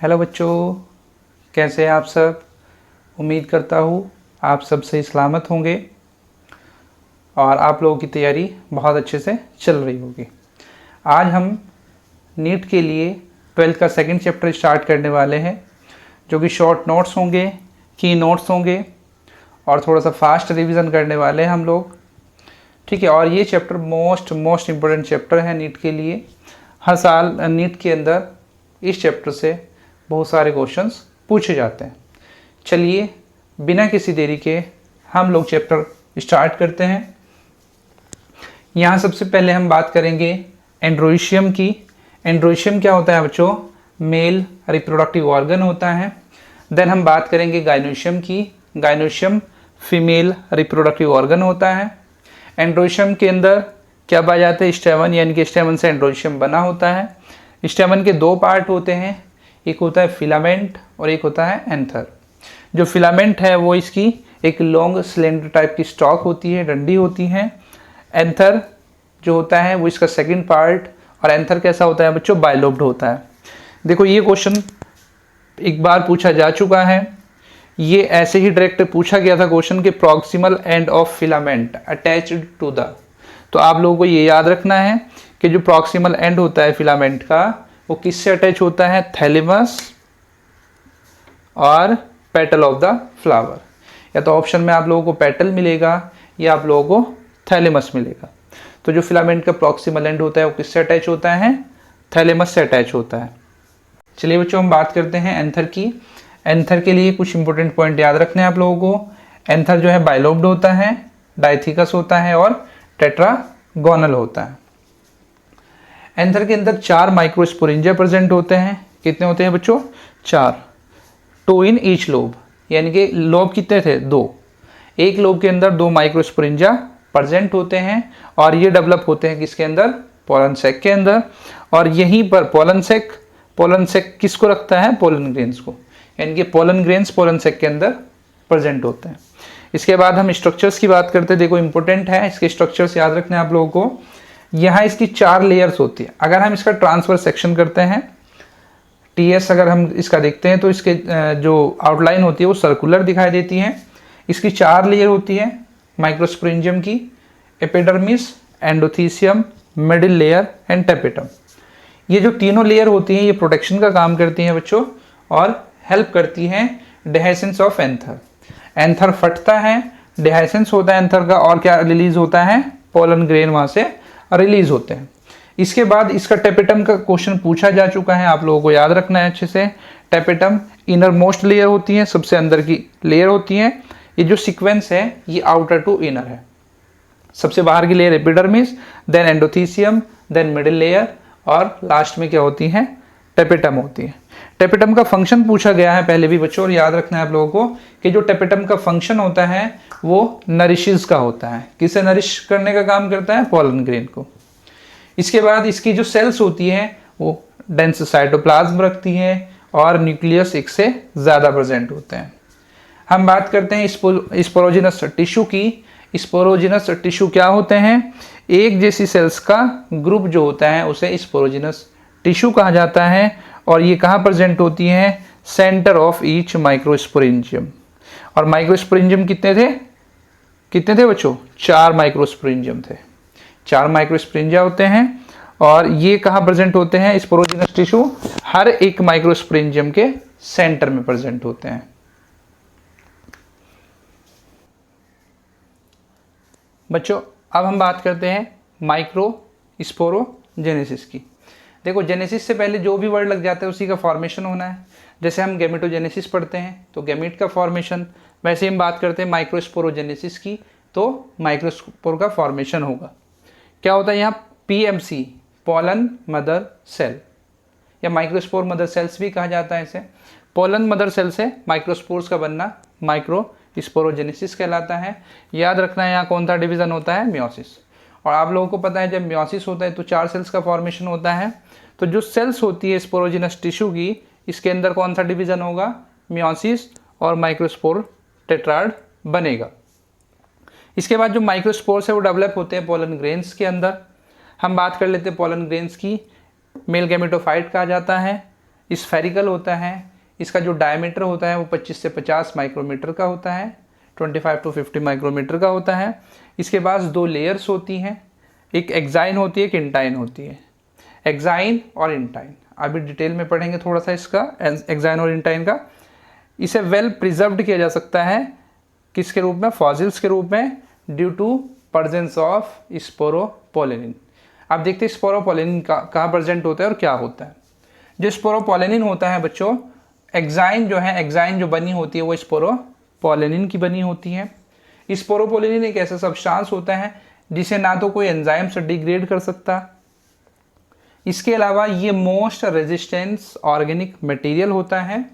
Hello बच्चों, कैसे हैं आप सब। उम्मीद करता हूँ आप सब सही सलामत होंगे और आप लोगों की तैयारी बहुत अच्छे से चल रही होगी। आज हम नीट के लिए 12th का सेकंड चैप्टर स्टार्ट करने वाले हैं, जो कि शॉर्ट नोट्स होंगे, की नोट्स होंगे और थोड़ा सा फास्ट रिवीजन करने वाले हैं हम लोग। ठीक है, और ये चैप्टर मोस्ट इम्पोर्टेंट चैप्टर है नीट के लिए। हर साल नीट के अंदर इस चैप्टर से बहुत सारे क्वेश्चंस पूछे जाते हैं। चलिए बिना किसी देरी के हम लोग चैप्टर स्टार्ट करते हैं। यहाँ सबसे पहले हम बात करेंगे एंड्रोइशियम की। एंड्रोइशियम क्या होता है बच्चों? मेल रिप्रोडक्टिव ऑर्गन होता है। देन हम बात करेंगे गाइनोशियम की। गाइनोशियम फीमेल रिप्रोडक्टिव ऑर्गन होता है। एंड्रोइशियम के अंदर क्या पाया जाता है? स्टेमन, यानी कि स्टेमन से एंड्रोइशियम बना होता है। स्टेमन के दो पार्ट होते हैं, एक होता है फिलामेंट और एक होता है एंथर। जो फिलामेंट है वो इसकी एक लॉन्ग सिलेंडर टाइप की स्टॉक होती है, डंडी होती है। एंथर जो होता है वो इसका सेकंड पार्ट, और एंथर कैसा होता है बच्चों? बाइलोब्ड होता है। देखो ये क्वेश्चन एक बार पूछा जा चुका है, ये ऐसे ही डायरेक्ट पूछा गया था क्वेश्चन के proximal end of filament attached to the. तो आप लोगों को ये याद रखना है कि जो प्रॉक्सिमल एंड होता है फिलामेंट का वो किससे अटैच होता है? थैलेमस और पेटल ऑफ द फ्लावर। या तो ऑप्शन में आप लोगों को पेटल मिलेगा या आप लोगों को थैलेमस मिलेगा। तो जो फिलामेंट का प्रॉक्सिमल एंड होता है वो किससे अटैच होता है? थैलेमस से अटैच होता है। चलिए बच्चों हम बात करते हैं एंथर की। एंथर के लिए कुछ इंपॉर्टेंट पॉइंट याद रखने हैं आप लोगों को। एंथर जो है बाइलोब्ड होता है, डाइथिकस होता है और टेट्रागोनल होता है। एंथर के अंदर 4 माइक्रोस्पोरेंजिया प्रेजेंट होते हैं। कितने होते हैं बच्चों? 4। 2 इन ईच लोब, यानी कि लोब कितने थे? 2। एक लोब के अंदर 2 माइक्रोस्पोरेंजिया प्रेजेंट होते हैं और ये डेवलप होते हैं किसके अंदर? पोलन सैक के अंदर। और यहीं पर पोलन सैक किसको रखता है? पोलन ग्रेन्स को, यानी कि पोलन ग्रेन्स पोलन सैक के अंदर प्रेजेंट होते हैं। इसके बाद हम स्ट्रक्चर्स की बात करते हैं। देखो इंपॉर्टेंट है, इसके स्ट्रक्चर्स याद रखने हैं आप लोगों को। यहाँ इसकी 4 लेयर्स होती है। अगर हम इसका ट्रांसफर सेक्शन करते हैं, टीएस अगर हम इसका देखते हैं तो इसके जो आउटलाइन होती है वो सर्कुलर दिखाई देती है। इसकी 4 लेयर होती है माइक्रोस्पोरेंजियम की: epidermis, endothecium, middle layer and tapetum. ये जो तीनों लेयर होती हैं ये प्रोटेक्शन का काम करती हैं बच्चों और हेल्प करती हैं डिहाइसेंस ऑफ एंथर। एंथर फटता है, डिहाइसेंस होता है एंथर का, और क्या रिलीज होता है? पोलन ग्रेन वहाँ से रिलीज होते हैं। इसके बाद इसका टेपेटम का क्वेश्चन पूछा जा चुका है, आप लोगों को याद रखना है अच्छे से। टेपेटम इनर मोस्ट लेयर होती है, सबसे अंदर की लेयर होती है। ये जो सीक्वेंस है ये आउटर टू इनर है। सबसे बाहर की layer epidermis, then endothecium, then middle layer और लास्ट में क्या होती है? टेपेटम होती है। टेपेटम का फंक्शन पूछा गया है पहले भी बच्चों, और याद रखना है आप लोगों को कि जो टेपेटम का फंक्शन होता है वो नरिशेस का होता है। किसे नरिश करने का काम करता है? पोलन ग्रेन को। इसके बाद इसकी जो सेल्स होती है वो डेंस साइटोप्लाज्म रखती है और न्यूक्लियस एक से ज़्यादा प्रेजेंट होते हैं। हम बात करते हैं स्पोरोजिनस टिश्यू की। स्पोरोजिनस टिश्यू क्या होते हैं? एक जैसी सेल्स का ग्रुप जो होता है उसे स्पोरोजिनस टिश्यू कहा जाता है। और ये कहाँ प्रेजेंट होती हैं? Centre of each microsporangium. और माइक्रोस्पोरेंजियम कितने थे बच्चों? 4 माइक्रोस्पोरेंजियम थे। 4 माइक्रोस्पोरेंजिया होते हैं और ये कहाँ प्रेजेंट होते हैं? स्पोरोजिनस टिश्यू हर एक माइक्रोस्पोरेंजियम के सेंटर में प्रेजेंट होते हैं। बच्चों अब हम बात करते हैं माइक्रोस्पोरोजेनेसिस की। देखो जेनेसिस से पहले जो भी वर्ड लग जाता है उसी का फॉर्मेशन होना है। जैसे हम गैमेटोजेनेसिस पढ़ते हैं तो गैमेट का फॉर्मेशन, वैसे हम बात करते हैं माइक्रोस्पोरोजेनेसिस की तो माइक्रोस्पोर का फॉर्मेशन होगा। क्या होता है यहाँ? पीएमसी, पोलन मदर सेल, या माइक्रोस्पोर मदर सेल्स भी कहा जाता है इसे। पोलन मदर सेल से माइक्रोस्पोर्स का बनना माइक्रोस्पोरोजेनेसिस कहलाता है। याद रखना है यहाँ कौन सा डिवीजन होता है? मियोसिस। और आप लोगों को पता है जब मियोसिस होता है तो 4 सेल्स का फॉर्मेशन होता है। तो जो सेल्स होती है स्पोरोजिनस टिश्यू की, इसके अंदर कौन सा डिवीजन होगा? मियोसिस, और माइक्रोस्पोर टेट्राड बनेगा। इसके बाद जो माइक्रोस्पोर्स है वो डेवलप होते हैं पोलन ग्रेन्स के अंदर। हम बात कर लेते हैं पोलन ग्रेन्स की। मेल गैमेटोफाइट कहा जाता है स्फेरिकल होता है। इसका जो डायमीटर होता है वो 25 से 50 माइक्रोमीटर का होता है, 25 to 50 माइक्रोमीटर का होता है। इसके पास दो लेयर्स होती हैं, एक एक्साइन होती है, एक इंटाइन होती है। एक्साइन और इंटाइन अभी डिटेल में पढ़ेंगे थोड़ा सा इसका, एक्साइन और इंटाइन का। इसे वेल प्रिजर्व्ड किया जा सकता है किसके रूप में, फॉसिल्स के रूप में, due to presence of sporopollenin. आप देखते हैं स्पोरोपोलेनिन कहाँ प्रेजेंट होता है और क्या होता है। जो स्पोरोपोलेनिन होता है बच्चों, एक्साइन जो है, एक्साइन जो बनी होती है वो स्पोरोपोलेनिन की बनी होती है। स्पोरोपोलेनिन एक ऐसा सब्सटेंस होता है जिसे ना तो कोई एंजाइम से डिग्रेड कर सकता, इसके अलावा ये मोस्ट रेजिस्टेंस ऑर्गेनिक मटेरियल होता है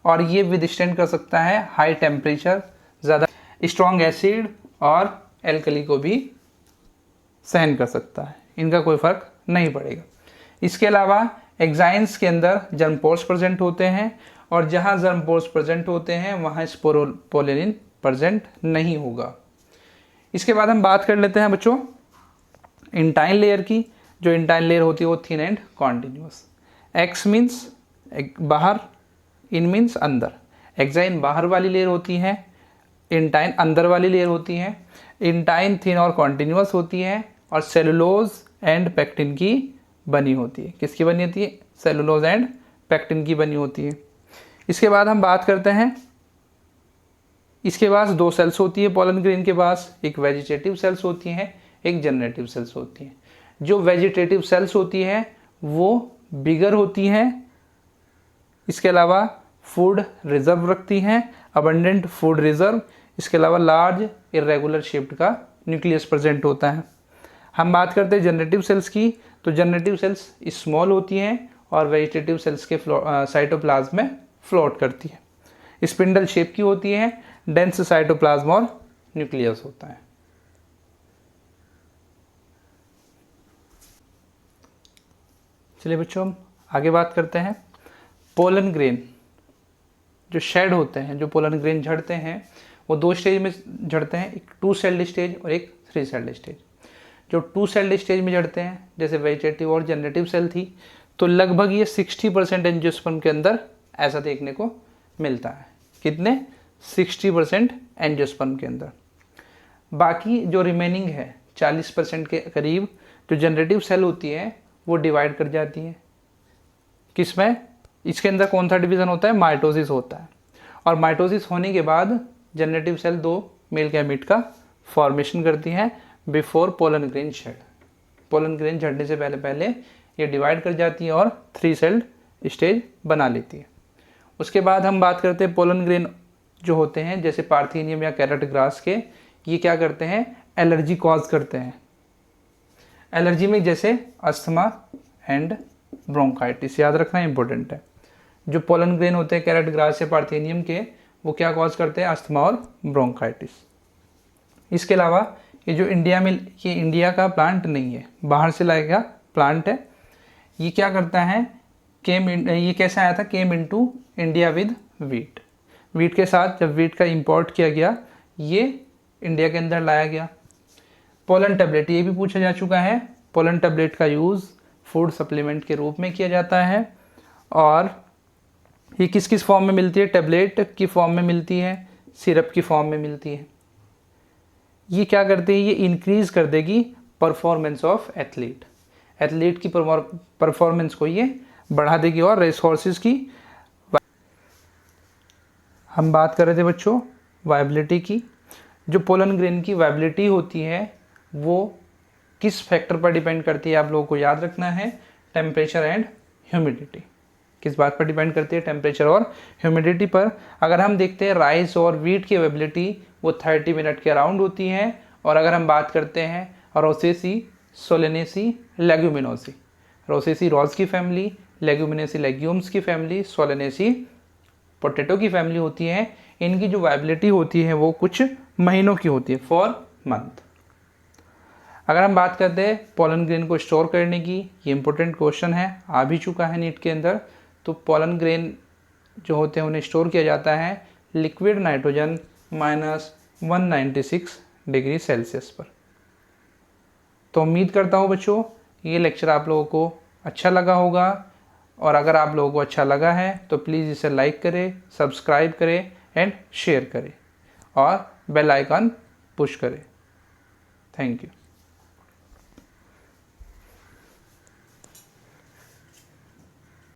और ये विदस्टैंड कर सकता है हाई टेम्परेचर, ज़्यादा स्ट्रॉन्ग एसिड और एल्कली को भी सहन कर सकता है, इनका कोई फर्क नहीं पड़ेगा। इसके अलावा एक्साइन्स के अंदर जर्मपोर्स प्रेजेंट होते हैं और जहाँ जर्मपोर्स प्रेजेंट होते हैं वहाँ स्पोरोपोलेनिन प्रेजेंट नहीं होगा। इसके बाद हम बात कर लेते हैं बच्चों इंटाइन लेयर की। जो इंटाइन लेयर होती है वो thin and continuous. X means बाहर, इन मीन्स अंदर। एक्साइन बाहर वाली लेयर होती है, इंटाइन अंदर वाली लेयर होती है। इंटाइन थिन और कॉन्टिन्यूस होती है और सेलुलोज एंड पेक्टिन की बनी होती है। किसकी बनी होती है, सेलुलोज एंड पेक्टिन की बनी होती है। इसके बाद हम बात करते हैं, इसके पास दो सेल्स होती है पोलन ग्रेन के पास, एक वेजिटेटिव सेल्स होती हैं, एक जनरेटिव सेल्स होती हैं। जो वेजिटेटिव सेल्स होती है वो बिगर होती हैं, इसके अलावा फूड रिजर्व रखती हैं, अबंडेंट फूड रिजर्व। इसके अलावा लार्ज इरेगुलर शेप्ड का न्यूक्लियस प्रेजेंट होता है। हम बात करते हैं जनरेटिव सेल्स की, तो जनरेटिव सेल्स स्मॉल होती हैं और वेजिटेटिव सेल्स के साइटोप्लाज्म में फ्लोट करती है। स्पिंडल शेप की होती है, डेंस साइटोप्लाज्म और न्यूक्लियस होता है। चलिए बच्चों हम आगे बात करते हैं। पोलन ग्रेन जो शेड होते हैं, जो पोलन ग्रेन झड़ते हैं वो दो स्टेज में झड़ते हैं, एक 2 सेल्ड स्टेज और एक 3 सेल्ड स्टेज। जो 2 सेल्ड स्टेज में झड़ते हैं, जैसे वेजिटेटिव और जनरेटिव सेल थी, तो लगभग ये 60% एंजियोस्पर्म के अंदर ऐसा देखने को मिलता है। कितने, 60% एंजियोस्पर्म के अंदर। बाकी जो रिमेनिंग है 40% के करीब जो जनरेटिव सेल होती है वो डिवाइड कर जाती है। किसमें, इसके अंदर कौन सा डिवीज़न होता है, माइटोसिस होता है। और माइटोसिस होने के बाद जनरेटिव सेल 2 मेल गैमीट का फॉर्मेशन करती हैं before pollen grain shed. Pollen grain झड़ने से पहले पहले ये डिवाइड कर जाती है और 3 सेल्ड स्टेज बना लेती है। उसके बाद हम बात करते हैं पोलन ग्रेन जो होते हैं जैसे पार्थेनियम या कैरेट ग्रास के, ये क्या करते हैं, एलर्जी कॉज करते हैं। एलर्जी में जैसे अस्थमा एंड ब्रोंकाइटिस, याद रखना इंपॉर्टेंट है। जो पोलन ग्रेन होते हैं कैरेट ग्रास या पार्थेनियम के, वो क्या कॉज करते हैं, अस्थमा और ब्रोंकाइटिस। इसके अलावा ये जो इंडिया में, ये इंडिया का प्लांट नहीं है, बाहर से लाया गया प्लांट है। ये क्या करता है, ये कैसे आया था, came into India with wheat. Wheat के साथ जब वीट का इंपोर्ट किया गया, ये इंडिया के अंदर लाया गया। पोलन टैबलेट, ये भी पूछा जा चुका है। पोलन टैबलेट का यूज़ फूड सप्लीमेंट के रूप में किया जाता है और ये किस किस फॉर्म में मिलती है, टैबलेट की फॉर्म में मिलती है, सिरप की फॉर्म में मिलती है। ये क्या करते हैं, ये इंक्रीज़ कर देगी परफॉर्मेंस ऑफ एथलीट। एथलीट की परफॉर्मेंस को ये बढ़ा देगी। और रेस हॉर्सेस की हम बात कर रहे थे बच्चों वायबिलिटी की। जो पोलन ग्रेन की वायबिलिटी होती है वो किस फैक्टर पर डिपेंड करती है, आप लोगों को याद रखना है, टेम्परेचर एंड ह्यूमिडिटी। किस बात पर डिपेंड करती है, टेम्परेचर और ह्यूमिडिटी पर। अगर हम देखते हैं राइस और वीट की वेबिलिटी वो 30 मिनट के अराउंड होती है। और अगर हम बात करते हैं Rosaceae, Solanaceae, Leguminosae, Rosaceae rows की फैमिली, लेग्यूमिनेसी लेग्यूम्स की फैमिली, सोलेनेसी पोटैटो की फैमिली होती है। इनकी जो वायबिलिटी होती है वो कुछ महीनों की होती है, फॉर मंथ। अगर हम बात करते हैं पोलन ग्रेन को स्टोर करने की, ये इंपॉर्टेंट क्वेश्चन है, आ भी चुका है नीट के अंदर। तो पोलन ग्रेन जो होते हैं उन्हें स्टोर किया जाता है लिक्विड नाइट्रोजन -196 डिग्री सेल्सियस पर। तो उम्मीद करता हूँ बच्चों ये लेक्चर आप लोगों को अच्छा लगा होगा। और अगर आप लोगों को अच्छा लगा है तो प्लीज़ इसे लाइक करें, सब्सक्राइब करें एंड शेयर करें और बेल आइकन पुश करें। Thank you.